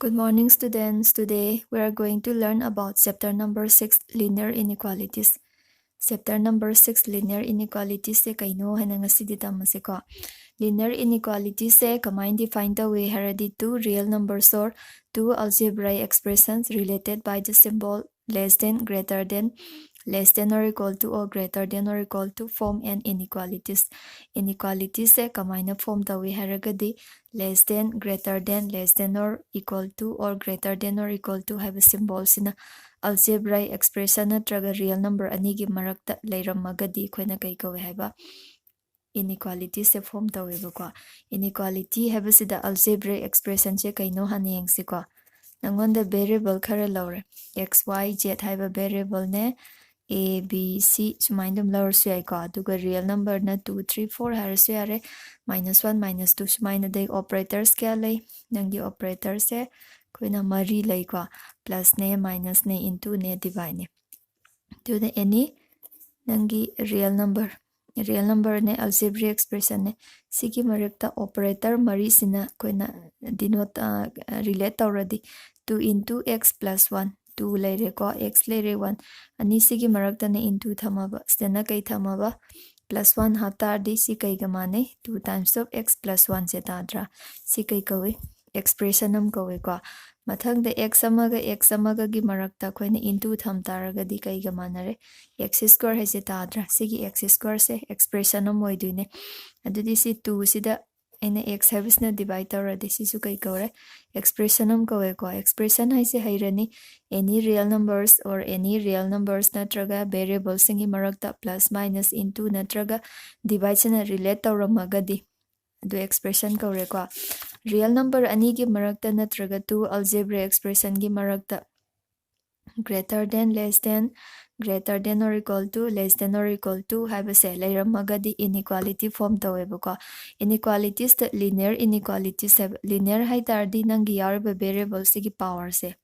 Good morning, students. Today we are going to learn about chapter number 6, linear inequalities. Chapter number 6, linear inequalities se kaino hana ngasidi tamase ko. Linear inequalities se kamai define the way haradi two real numbers or two algebraic expressions related by the symbol less than, greater than, less than or equal to or greater than or equal to form and inequalities. Inequalities se kamai na form the way haragadi less than, greater than, less than or equal to or greater than or equal to have a symbol sina algebraic expression natraga real number anigi marakta leiramagadi khoina kai kawe haiba inequality se form tawebako. Inequality habasida algebraic expression se kaino hane yengsiko. Nangonda variable khara lawre x y z haiba variable ne a b c sumaindum lawr su ai ko aduga real number na 2 3 4 harasu yare -1 -2 sumaina dai operators kya lay nangi operator se koina mari lay ko plus ne minus ne into ne divide ne to the any nangi real number ne algebraic expression ne sigi marekta operator mari sina koina denote relate already 2 into x plus 1 2 layer ko x layer 1 ani sigi marakta ne into thamaba stena kai thamaba plus 1 hata di si kai gamane 2 times of x plus 1 se tadra si kai kawe expression am kawe ko mathang de x amaga gi marakta khoina into tham taraga di kai gamanare x square hai se tadra sigi x square se expression am oiduine adudi si 2 sida ene x habis na divide tara di si su kai kawe expression am kawe ko expression hai se hairani any real numbers or any real numbers natraga variables singi marakta plus minus into natraga divide sina relate tawramaga di adu expression kawe ko real number ani gi marakta natraga two algebraic expression gi marakta greater than, less than, greater than or equal to, less than or equal to habase leirammaga di inequality form tawebako. Inequalities the linear inequalities have linear hai tardi nangi yarba variable sigi power se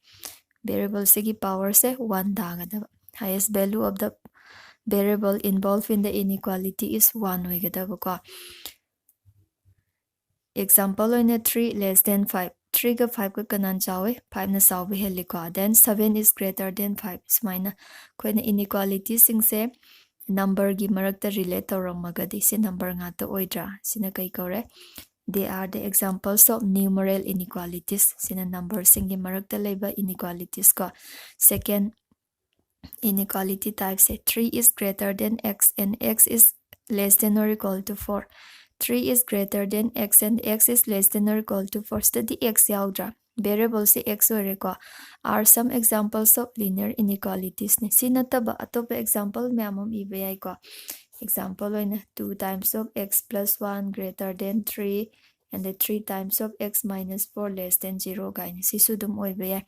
power se 1 dagadaba. Highest value of the variable involved in the inequality is 1 hoigadabako. Example oina 3 less than 5. 3 ga 5 ka kanan chawe 5 na saw be heliko then 7 is greater than 5 smaina koina inequality sing se number gi marakta relate tawramagadi se number nga to oidra sina kai kore they are the examples of numeral inequalities sina number sing gi marakta leba inequalities ko second inequality type se 3 is greater than x and x is less than or equal to 4 3 is greater than x and x is less than or equal to 4 study x yaudra variable se x oreko are some examples of linear inequalities ne sinataba atop example myamam ibai ko example oina 2 times of x plus 1 greater than 3 and the 3 times of x minus 4 less than 0 gain sisudum oibai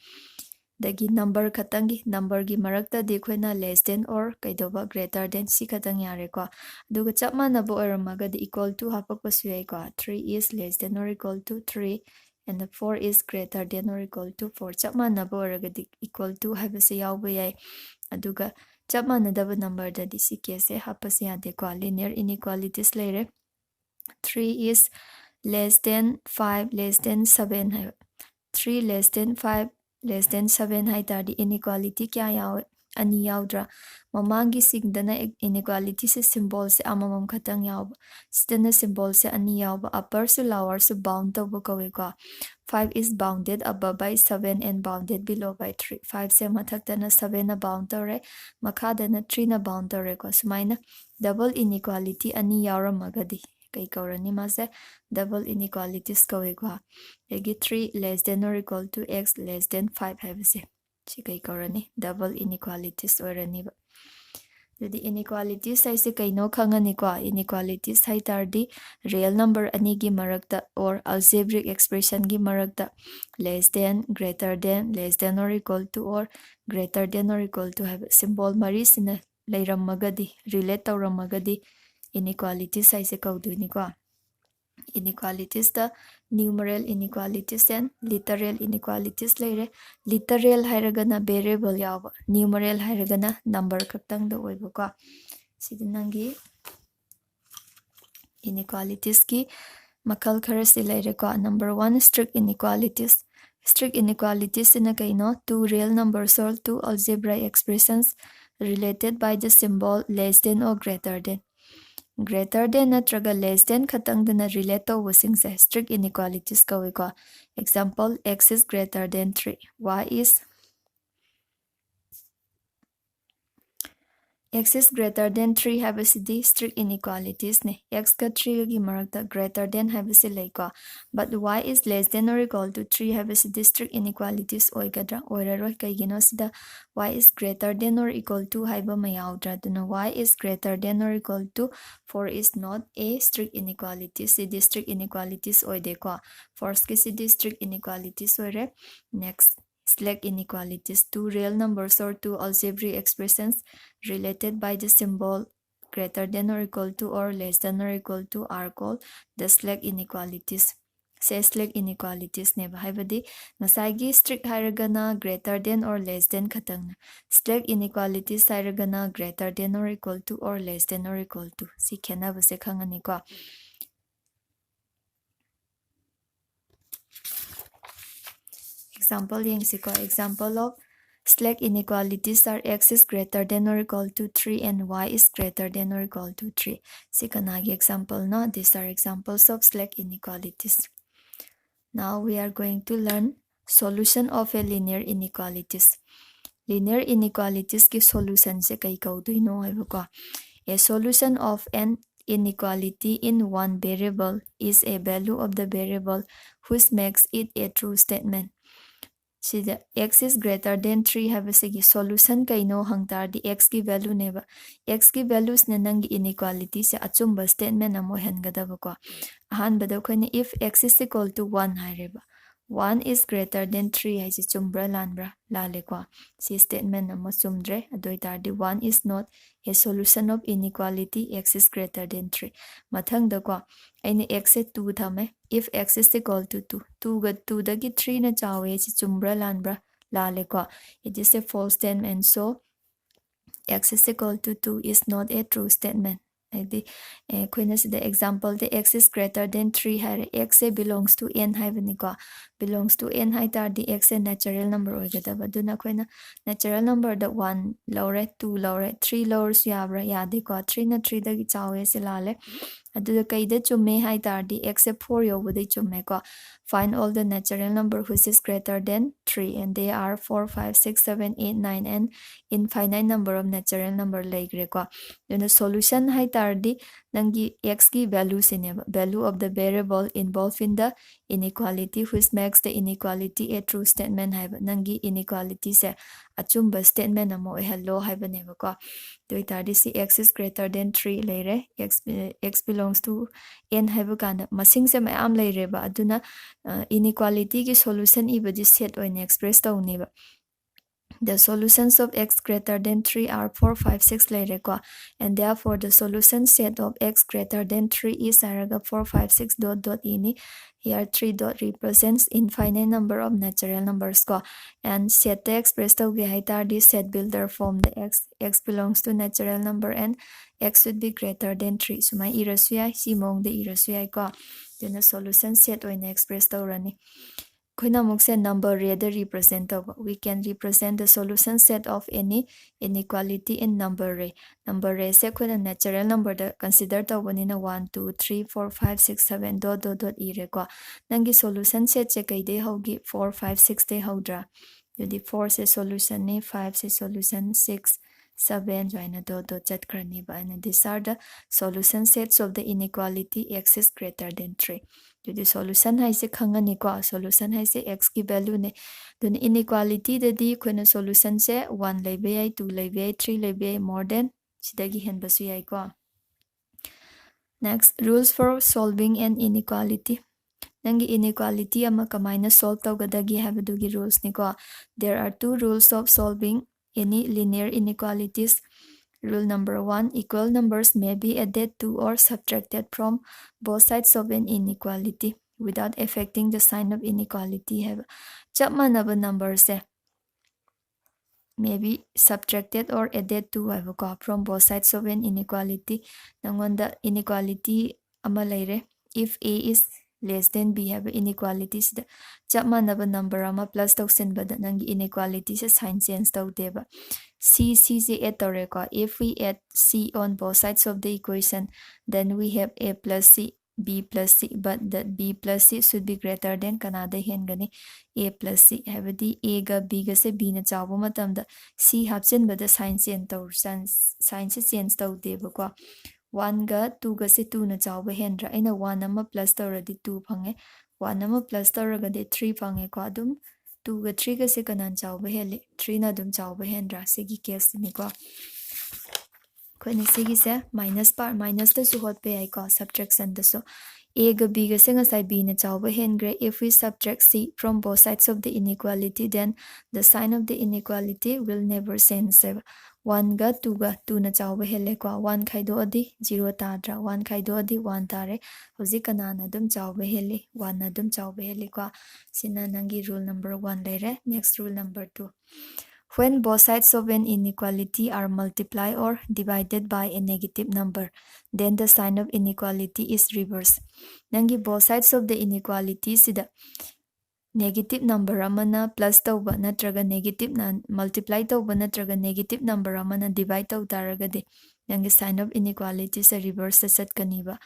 dagi number khatangi number gi marakta di khoina less than or kaidoba greater than si khatang yare ko aduga chapma na bo eramaga di equal to hapakpa suyai ko 3 is less than or equal to 3 and the 4 is greater than or equal to 4 chapma na bo eraga di equal to habase yawba yai aduga chapma na daba number da di si case hapase yade ko linear inequalities later 3 is less than 5 less than 7 3 less than 5 less than 7 hai tardi inequality kya yaw ani yaudra mamangi singdana inequality se symbol se amamam khatang yaw sidana symbol se ani yaw upper su lower su bound to kawe ko 5 is bounded above by 7 and bounded below by 3 5 se mathakta na 7 na bound tore makhada na 3 na bound tore ko sumaina double inequality ani yawramagadi kai kaurani mase double inequalities kawe ko egi 3 less than or equal to x less than 5 habase chi kai kaurani double inequalities orani ba the inequalities sai se kaino khangani ko inequalities hai tardi real number ani gi marakta or algebraic expression gi marakta less than greater than less than or equal to or greater than or equal to have symbol mari sina leiramagadi relate tawramagadi inequalities sai se kauduni ko inequalities the numeral inequalities and literal inequalities later literal hairagana variable yawa numeral hairagana number kaktang da oiba ko sidinangi inequalities ki makal khara si later ko number 1 strict inequalities strict inequalities in a kaino, two real numbers or two algebraic expressions related by the symbol less than or greater than. Greater than natraga less than khatang dana relate tawbasingse strict inequalities kawiko. Example, x is greater than 3, y is x is greater than 3 habasidi strict inequalities ne. X ka 3 gi marakta greater than habasi laiko. But y is less than or equal to 3 habasidi strict inequalities oigadra oiraroi kaigino sida y is greater than or equal to haiba mayaudra duna y is greater than or equal to 4 is not a strict inequalities. Sidi strict inequalities oideko. First ki sidi strict inequalities oire. Next, slag inequalities. Two real numbers or two algebraic expressions related by the symbol greater than or equal to or less than or equal to are called the slag inequalities. Say slag inequalities neba haibadi nasagi strict hairagana greater than or less than khatang. Slag inequalities hairagana greater than or equal to or less than or equal to. Si khena base khangani ko. Example yengsiko. Example of slag inequalities are x is greater than or equal to 3 and y is greater than or equal to 3. Sikanagi example no. These are examples of slag inequalities. Now we are going to learn solution of a linear inequalities. Linear inequalities ki solution se kai kauduino haibako. A solution of an inequality in one variable is a value of the variable which makes it a true statement. Sida x is greater than 3 habasigi solution kaino hangtar di x ki value neba. X ki values na nangi inequality sa achumba statement amo hengadaba ko. Ahan bada ko ni if x is equal to 1 haireba. 1 is greater than 3 hai si chumbra lanbra lale ko. Si statement amo chumdre adoi tardi 1 is not a solution of inequality x is greater than 3. Mathang da ko aini x se 2 thame. If x is equal to 2, 2 ga 2 dagi 3 na chawe si chumbra lanbra lale ko. It is a false statement, so x is equal to 2 is not a true statement. The example the x is greater than 3 hai x belongs to n haibani belongs to n hai tar the x a natural number oigadaba duna koina natural number da 1 lore 2 lore 3 lores yabra yade ko 3 na 3 dagi chawe se lale aduda kaida chumme hai tar the x a 4 yobudai chumme ko. Find all the natural number which is greater than 3 and they are 4 5 6 7 8 9 and infinite number of natural number laigre ko. The solution hai tardi nangi x ki value sineba value of the variable involved in the inequality which makes the inequality a true statement haiba nangi inequality se achumba statement amo hello haiba neba ko. Doi tardi si x is greater than 3 leire x belongs to n haiba kana masing se mayam leire ba aduna inequality ki solution ibadi set oine express tawneba. The solutions of x greater than 3 are 4, 5, 6 later ko. And therefore the solution set of x greater than 3 is 4, 5, 6 dot dot ini. Here 3 dot represents infinite number of natural numbers ko. And set the express to this set builder form the x belongs to natural number and x should be greater than 3. So my irasuyai simong the irasuyai ko. Then the solution set oine express to rani. Number represent we can represent the solution set of any inequality in number array. Number array se natural number da consider to 1 2 3 4 5 6 7 dot dot dot ire ko nangi solution set che kai de hogi 4 5 6 de hodra yodi 4 se solution ne 5 se solution 6 7 join dot dot chat karni ba and these are the solution sets of the inequality x is greater than 3. The solution hai se khangani ko solution hai se x ki value ne then inequality da di khona solution se 1 lebe ai 2 lebe ai 3 lebe ai more than sidagi hen basu ai ko. Next, rules for solving an inequality. Nangi inequality ama kamaina solve tawgadagi habadugi rules ni ko. There are two rules of solving any linear inequalities. Rule number 1, equal numbers may be added to or subtracted from both sides of an inequality without affecting the sign of inequality. Chapmanaba numbers may be subtracted or added to from both sides of an inequality. Nangonda inequality ama laire. If a is less than b have inequality sida chap manaba number ama plus tausinbada nangi inequality se sign change tawdeba c se add tawre ko if we add c on both sides of the equation then we have a plus c b plus c but that b plus c should be greater than kanada hengani a plus c habadi a ga b ga se b na chawo matamda c hapchenbada sign change taw sign se change tawdeba ko 1 ga 2 ga se 2 na chawba hendra aina 1 ama plus tawradi 2 phange 1 ama plus tawragadi 3 phange ko adum 2 ga 3 ga se kanan chawba heli 3 na adum chawba hendra segi case ni ko koine segi se minus par minus da su hot pe ai ko subtraction da so a ga b ga se ngasai b na chawba hengre if we subtract c from both sides of the inequality then the sign of the inequality will never change 1 ga 2 ga 2 na chawba hele ko 1 khaido adi 0 tadra 1 khaido adi 1 tare hoji kanana dum chawba hele 1 na dum chawba hele ko sina nangi rule number 1 lere next rule number 2 when both sides of an inequality are multiplied or divided by a negative number then the sign of inequality is reversed nangi both sides of the inequality sida negative number amana plus tawba natraga negative na multiply tawba natraga negative number amana divide taw taragade nangi sign of inequality se reverse se chatkaniba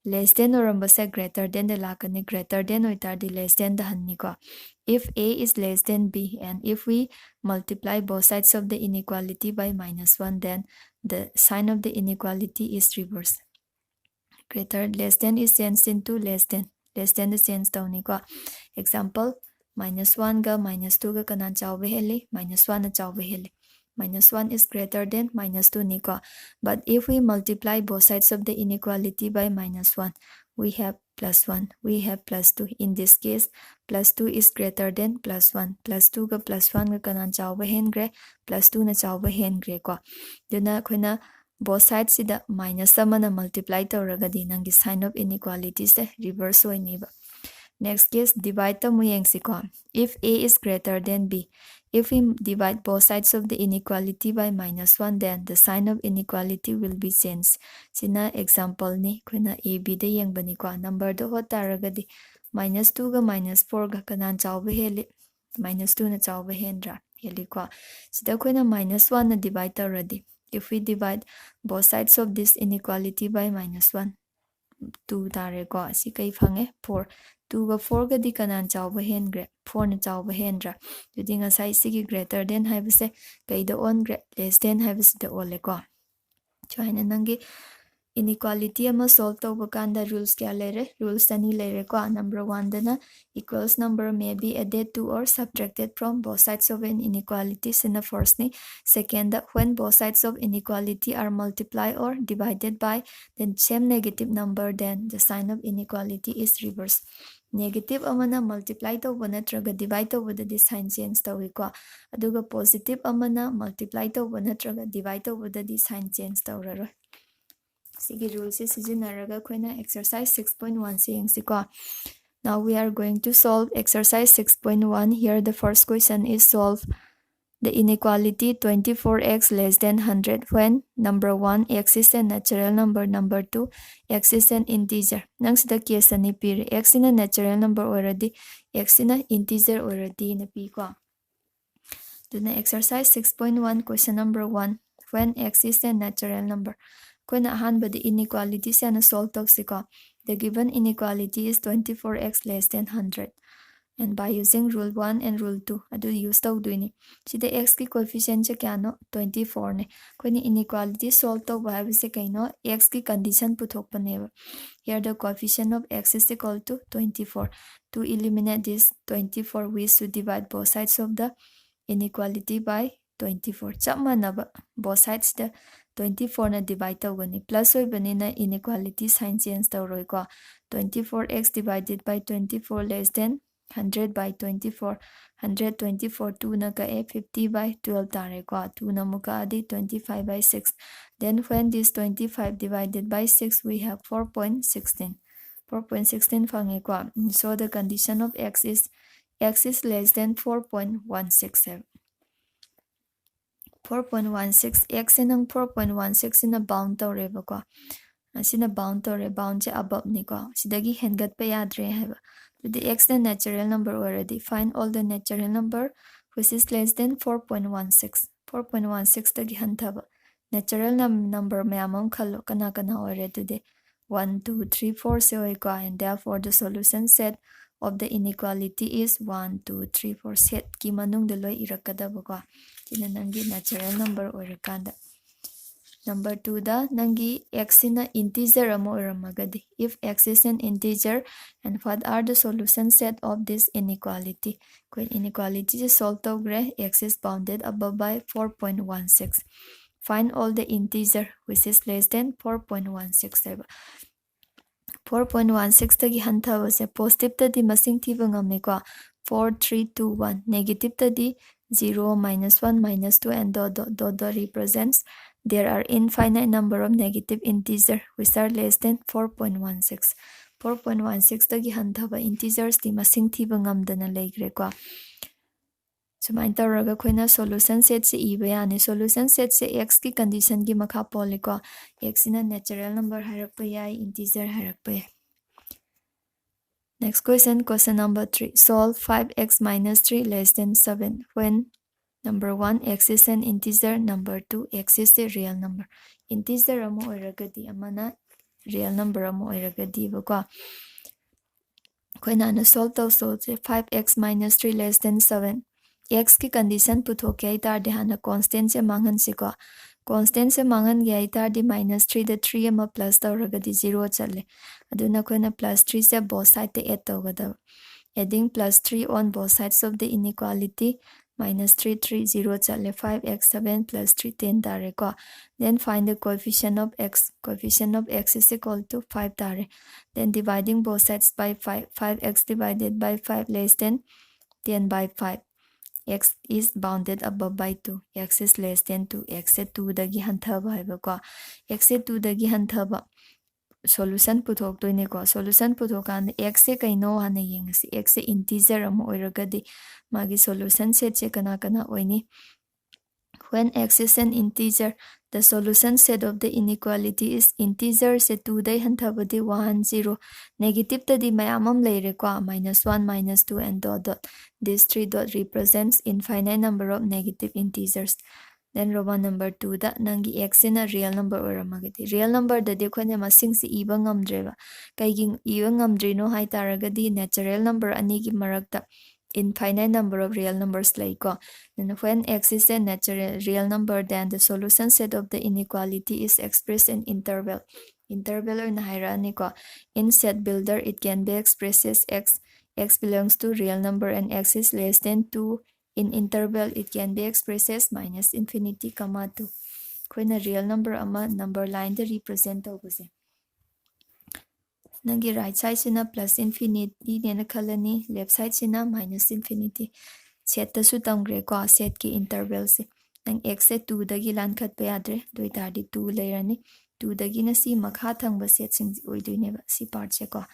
less than or ambasa greater than the lakani greater than or tardi less than the hanni ko if a is less than b and if we multiply both sides of the inequality by -1 then the sign of the inequality is reversed greater less than is changed into less than the change tawni ko example -1 ga -2 ga kanan chawbe heli -1 na chawbe heli -1 is greater than -2 ni ko but if we multiply both sides of the inequality by -1 we have +1 we have +2 in this case +2 is greater than +1 +2 ga +1 ga kanan chawbe hengre +2 na chawbe hengre ko duna khoina both sides sida minus amana multiply tawragadi nangi sign of inequality se reverse oiniba next case divide tamu yengsiko if a is greater than b if we divide both sides of the inequality by -1 then the sign of inequality will be changed sina example ni khoina a b da yengbani ko number do hotaragadi -2 ga -4 ga kanan chawbe heli -2 na chawbe hendra heli ko sida khoina -1 na divide tawradi if we divide both sides of this inequality by -1 2 tare ko si kai phange 4 2 ga 4 ga di kanan chawba hengre 4 na chawba hendra judi nga sai si greater than haibase kai da on less than haibase da ole ko chaina nangi inequality ama solve tawba kanda rules kya lere rules ani lere ko number 1 dana equals number may be added to or subtracted from both sides of an inequality in the first ni second that when both sides of inequality are multiplied or divided by the same negative number then the sign of inequality is reversed negative amana multiply tawba natraga divide tawba the sign change tawi ko aduga positive amana multiply tawba natraga divide tawba the sign change tawraro sigi rules is sijinaraga khoina exercise 6.1 saying siko now we are going to solve exercise 6.1 here the first question is solve the inequality 24x less than 100 when number 1 x is a natural number number 2 x is an integer nang sida case ani pir x is a natural number already x is an integer already na pi ko duna exercise 6.1 question number 1 when x is a natural number koina ahanbadi inequality se na solve tawsiko the given inequality is 24x less than 100 and by using rule 1 and rule 2 adu use tawduini sida x ki coefficient che kyano 24 ne koina inequality solve tawba habise kaino x ki condition puthokpaneba here the coefficient of x is equal to 24 to eliminate this 24 we should divide both sides of the inequality by 24 chamanaba both sides the 24 na divide tawgani plus oibani na inequality sign change tawroi ko 24x divided by 24 less than 100 by 24 124 2 na ka 50 by 12 tare ko 2 na muka adi 25 by 6 then when this 25 divided by 6 we have 4.16 phange ko so the condition of x is less than 4.167 4.16 x in ang 4.16 in a bound tawreba ko asina bound tore bound se above ni ko sidagi hengat pa yadre haiba the x the natural number already find all the natural number which is less than 4.16 4.16 tagi hanthaba natural number mayamam khalo kana kana ore today 1 2 3 4 se oi ko and therefore the solution set of the inequality is 1 2 3 4 set ki manung de loi irakadaba ko tina nangi natural number ore kanda Number 2 da nangi x in a integer amo iramagadi. If x is an integer and what are the solution set of this inequality? When inequality is solved over x is bounded above by 4.16. Find all the integer which is less than 4.16. 4.16 tagi hantaba se positive tadi masing thiba ngame ko 4 3 2 1 negative tadi 0 -1 -2 and dot represents there are infinite number of negative integer which are less than 4.16 4.16 tagi hanthaba integers di masing thiba ngamdana leigre ko sumain tawraga khoina solution set se iba yani solution set se x ki condition gi makha pole ko x in a natural number harakpa yai integer harakpa yai Next question number 3. Solve 5x minus 3 less than 7 when number 1, x is an integer, number 2, x is a real number. Integer amo oiragadi amana real number amo oiragadi bako. Koina na solve to solve 5x minus 3 less than 7. X ki condition puthoke itar dehana constant se mangan siko. Constant se mangan gya itar di minus 3 the 3 ama plus tawragadi 0 chale. Aduna koina plus 3 se both side te add tawgada. Adding plus 3 on both sides of the inequality minus 3 3 0 chale 5x 7 plus 3 10 tare ko. Then find the coefficient of x. Coefficient of x is equal to 5 tare. Then dividing both sides by 5. 5x divided by 5 less than 10 by 5. X is bounded above by 2. X is less than 2. X is 2 dagi hanthaba haiba ko. X is 2 dagi hanthaba. Solution puthok to ne ko. Solution puthokan x se kaino hana yengasi. X se integer amo oiragadi. Magi solution set che kana kana oini. When x is an integer, the solution set of the inequality is integer se 2 dai hanthabadi 1 0. Negative tadi mayamam leire ko -1 -2 and dot. This 3 dot represents infinite number of negative integers. Then Roman number 2 da nangi x in a real number oramagadi. Real number da de khone masing si iba ngamdreba. Kaiging iba ngamdrino hai taragadi natural number ani gi marakta infinite number of real numbers like ko. Then when x is a natural real number, then the solution set of the inequality is expressed in interval. Interval or nahairani ko. In set builder, it can be expressed as x belongs to real number and x is less than 2. In interval, it can be expressed as minus infinity, 2. Koina real number ama number line the represent tawbase. Nangi right side sina plus infinity nena khalani, left side sina minus infinity. Set tasu tamgre ko set ki interval se. Nang x se 2 dagi lan khat pa yadre, doi tardi 2 layerani. 2 dagi na si makha thangba set sing oidune ba si part se ko.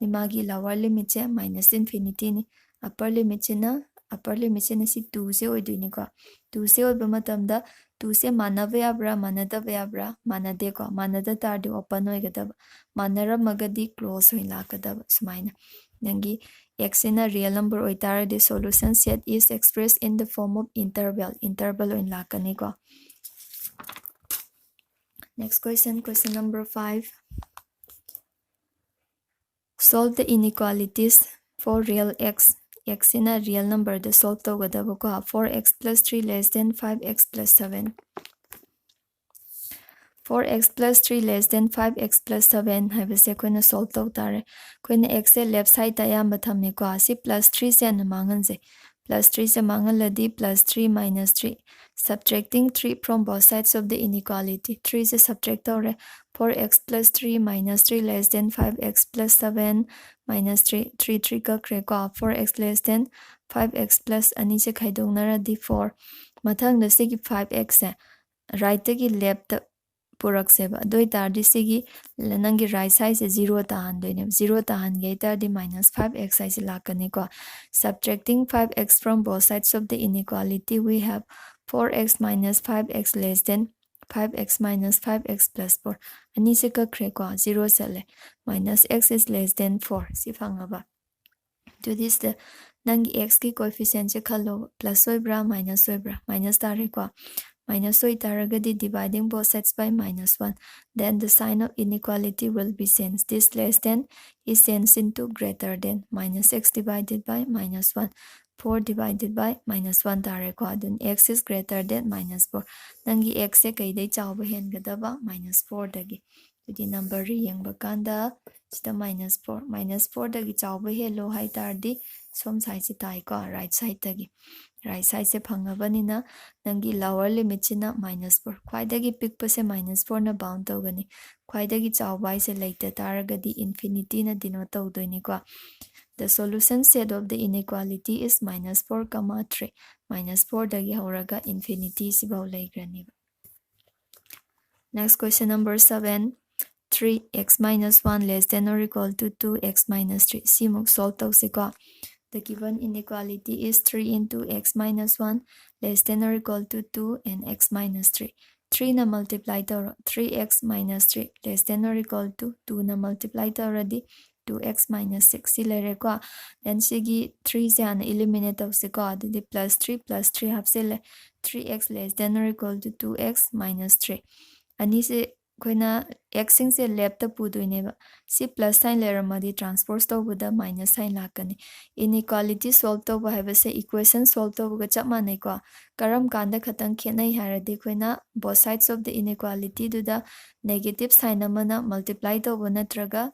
Nimagi lower limit se minus infinity ni, upper limit se na si 2 se oidune ko. 2 se oiba matamda 2 se manava yabra manadava yabra manade ko. Manada tardi open oigadaba. Manara magadi close hoin lakadaba sumaina. Nangi x in a real number oitara the solution set is expressed in the form of interval. Interval oin lakani ko. Next question number 5. Solve the inequalities for real x. X in a real number the solve togadaba ko 4x plus 3 less than 5x plus 7. 4x plus 3 less than 5x plus 7 habise koina solve to tare koina x se left side ta yamba thame ko asi plus 3 se na mangan se plus 3 se mangan ladi plus 3 minus 3 subtracting 3 from both sides of the inequality 3 se subtract ore 4x plus 3 minus 3 less than 5x plus 7 minus 3 3 ka kre ko 4x less than 5x plus ani se khaidong nara di 4 mathang da se ki 5x se right ki left Purakseba. Doi tardi sigi nangi right side se 0 tahan doine. 0 tahan gay tardi minus 5x size lakane ko. Subtracting 5x from both sides of the inequality, we have 4x minus 5x less than 5x minus 5x plus 4 ani se kakre ko 0 sele minus x is less than 4 si phangaba to this the nangi x ki coefficient se khalo plus oibra minus tare ko minus oi taragadi dividing both sides by minus 1 then the sign of inequality will be changed. This less than is changed into greater than minus x divided by minus 1 4 divided by minus 1 tare ko then x is greater than minus 4 nangi x se kai dai chawba hen gadaba minus 4 dagi the number ri yengba kanda sita minus 4 dagi chawba hello hai tardi som side si tai ko right side dagi right side se phangabanina nangi lower limit china minus 4 khwaidagi pikpa se minus 4 na bound tawgani khwaidagi chawbai se laita taragadi infinity na denote tawdoini ko the solution set of the inequality is minus 4 comma 3 minus 4 dagi horaga infinity sibau laigrani. Next question number 7 3x minus 1 less than or equal to 2x minus 3 simuk solve tawse ko. The given inequality is 3 into x minus 1 less than or equal to 2 and x minus 3. 3 na multiply to 3x minus 3 less than or equal to 2 na multiply to already 2x minus 6 silere ko then sigi 3 se an eliminate of se ko the plus 3 half sile 3x less than or equal to 2x minus 3 ani se koina x sing se left ta puduine ba si plus sign layer madi transpose to buda minus sign lakani inequality solve to ba have se equation solve to ga chama nei ko karam kanda khatang khenai haradi koina both sides of the inequality do the negative sign amana multiply to ba natraga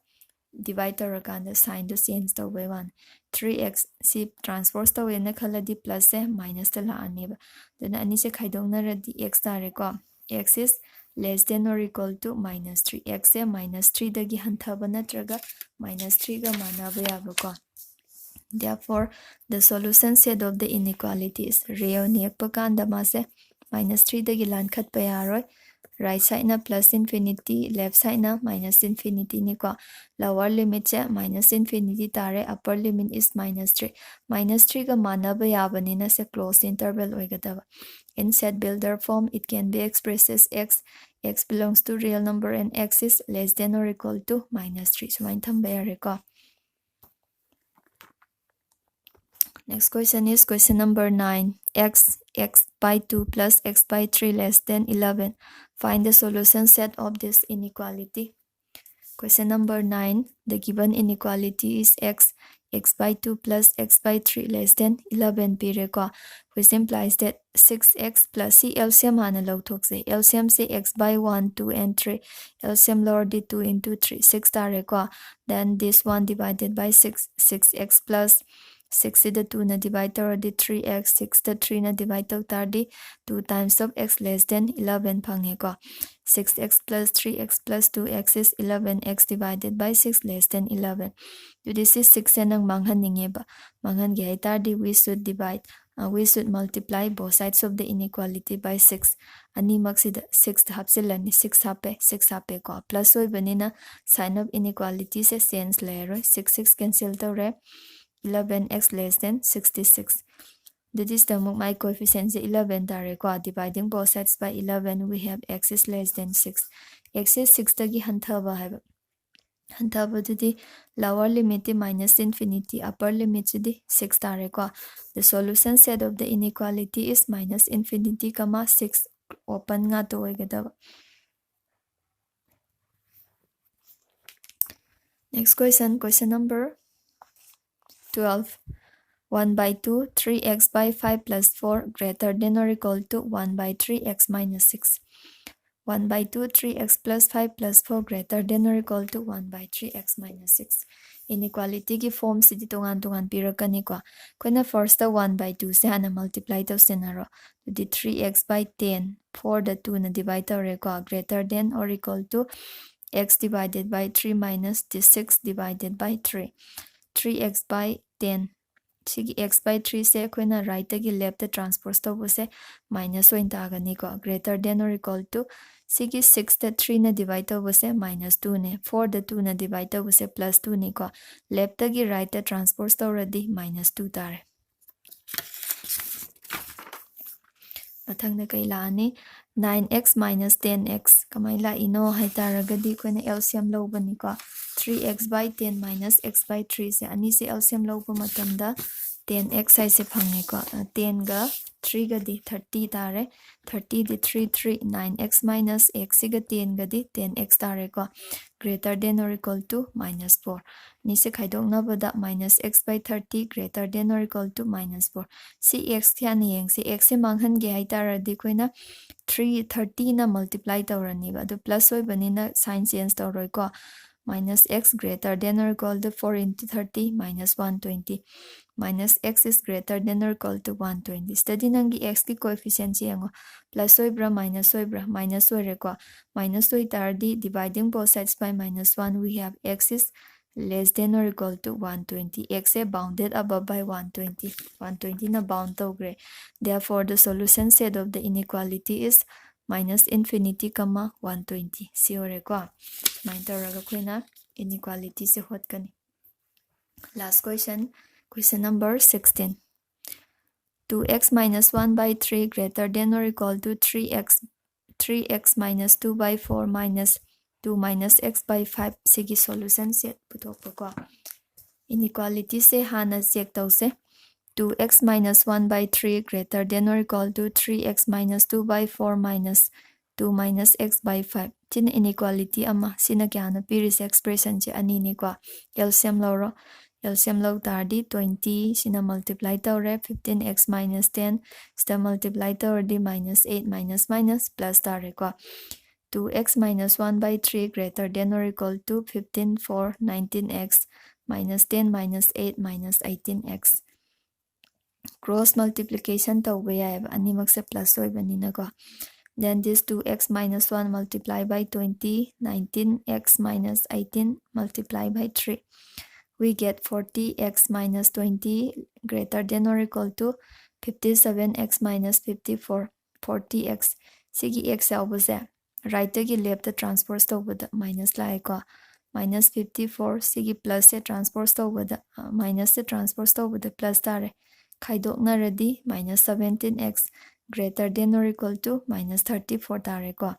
divide to rakanda sign to change to by 1 3x si transpose to na khaladi plus se minus ta la ani ba then ani se khaidong na radi x tare ko x is less than or equal to minus 3 x e minus 3 dagi hanthaba natraga minus 3 ga manaba yaba ko therefore the solution set of the inequality is real nekpa kanda ma se minus 3 dagi lan khat pa yaroi right side na plus infinity left side na minus infinity ni ko lower limit che minus infinity tare upper limit is minus 3 ga manaba yaba ni na se closed interval oigadaba. In set builder form, it can be expressed as x belongs to real number and x is less than or equal to minus 3. So, next question is question number 9. X by 2 plus x by 3 less than 11. Find the solution set of this inequality. Question number 9. The given inequality is x by 2 plus x by 3 less than 11 pireko, which implies that 6x plus c LCM hana lawthokse. LCM say x by 1, 2 and 3. LCM lower the 2 into 3. 6 tareko. Then this 1 divided by 6. 6x plus 6 is the 2 na divide to the 3x. 6 the 3 na divide to the 2 times of x less than 11 phangeko. 6x plus 3x plus 2x is 11x divided by 6 less than 11. So this is 6 and ang manghan ba. Manghan gaya tardi we should multiply both sides of the inequality by 6. Ani maksida 6 hapsilani 6 hape ko plus oy banina sign of inequality se sense layer 6 cancel to re 11x less than 66. This is the my coefficient 11 tare ko dividing both sides by 11 we have x is less than 6. X is 6 tagi hanthaba hai. Hanthaba the lower limit minus infinity upper limit 6 tare ko. The solution set of the inequality is minus infinity comma 6 open nga to oigadaba. Next question number 12. 1 by 2, 3x by 5 plus 4 greater than or equal to 1 by 3x minus 6. 1 by 2, 3x plus 5 plus 4 greater than or equal to 1 by 3x minus 6. Inequality ki form si tungan pirakani ko. Kuna first the 1 by 2 se hana multiply to senaro. The 3x by 10, 4 the 2 na divide to ko greater than or equal to x divided by 3 minus the 6 divided by 3. 3x by 10. Sigi x by 3 se koina right tagi left transpose to se minus 1 tagani ko greater than or equal to sigi 6 the 3 na divide to se minus 2 ne 4 the 2 na divide to se plus 2 ni ko left tagi right transpose to already minus 2 tare. ꯃꯊꯪꯗ ꯀꯩ ꯂꯥꯛꯑꯅꯤ 9x minus 10x ꯀꯃꯥꯏ ꯂꯥꯛꯏꯅꯣ ꯍꯥꯏꯇꯥꯔꯒꯗꯤ ꯑꯩꯈꯣꯏꯅ LCM ꯂꯧꯕꯅꯤꯀꯣ 3x by 10 minus x by 3 ꯁꯦ ꯑꯅꯤꯁꯦ LCM ꯂꯧꯕ ꯃꯇꯝꯗ 10x ꯍꯥꯏꯁꯦ ꯐꯪꯉꯦꯀꯣ 10ꯒ 3ꯒꯗꯤ 30 ꯇꯥꯔꯦ 30ꯗꯤ 3 9x minus x ꯁꯤꯒ 10ꯒꯗꯤ 10x ꯇꯥꯔꯦꯀꯣ greater than or equal to minus 4 ꯅꯤꯁꯦ ꯈꯥꯏꯗꯣꯛꯅꯕꯗ minus x by 30 greater than or equal to minus 4 ꯁꯤ x ꯀꯌꯥꯅ ꯌꯦꯡꯁꯤ x ꯁꯦ ꯃꯥꯡꯍꯟꯒꯦ ꯍꯥꯏꯇꯥꯔꯗꯤ ꯑꯩꯈꯣꯏꯅ 30ꯅ multiply ꯇꯧꯔꯅꯤꯕ ꯑꯗꯨ plus ꯑꯣꯏꯕꯅꯤꯅ sign change ꯇꯧꯔꯣꯏꯀꯣ minus x greater than or equal to 4 into 30 minus 120 minus x is greater than or equal to 120 ꯁꯤꯗꯗꯤ ꯅꯪꯒꯤ x ꯀꯤ coefficient ꯌꯦꯡꯉꯣ plus ꯑꯣꯏꯕ꯭ꯔꯥ minus ꯑꯣꯏꯕ꯭ꯔꯥ minus ꯑꯣꯏꯔꯦꯀꯣ minus ꯑꯣꯏꯇꯥꯔꯗꯤ dividing both sides by minus 1 we have x is less than or equal to 120 x is bounded above by 120 na bound tawgre therefore the solution set of the inequality is minus infinity comma 120 si ore ko main tawraga koina inequality se hotkani last question number 16 2x minus 1 by 3 greater than or equal to 3x minus 2 by 4 minus 2 minus x by 5 sigi solution set puthokpa ko inequality se hana check tause 2x minus 1 by 3 greater than or equal to 3x minus 2 by 4 minus 2 minus x by 5 tin inequality ama sina kya na piris expression che ani ni ko LCM law tardi 20 sina multiply tawre 15x minus 10 sta multiply tawre minus 8 minus plus tare ko 2x minus 1 by 3 greater than or equal to 15 4 19x minus 10 minus 8 minus 18x cross multiplication tawba yaiba animak se plus oibanina ko then this 2x minus 1 multiplied by 20 19x minus 18 multiplied by 3 we get 40x minus 20 greater than or equal to 57x minus 54 40x sigi x yaubase right agi left the transpose tawbada minus laiko minus 54 sigi plus se transpose tawbada minus se transpose tawbada plus tare khaidoknaradi minus 17x greater than or equal to minus 34 tare ko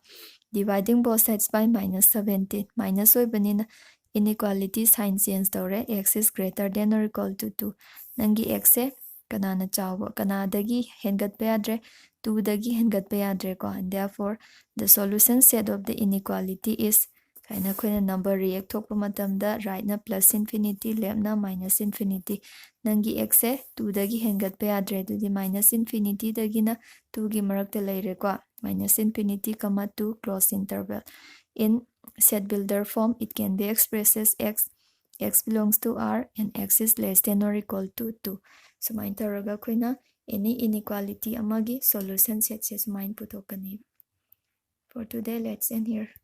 dividing both sides by minus 17 minus oibanina inequality sign change tawre x is greater than or equal to 2 nangi x se kanana chawba kanadagi hengat pa yadre 2 dagi hengat pa yadre ko and therefore the solution set of the inequality is kaina khoina number react thokpa matamda right na plus infinity left na minus infinity nangi x se 2 dagi hengat pa yadre dudi minus infinity dagi na 2 gi marakta leire ko minus infinity comma 2 close interval in set builder form it can be expressed as x belongs to r and x is less than or equal to 2 sumain taraga khoina any inequality amagi solution set se sumain putokani for today let's end here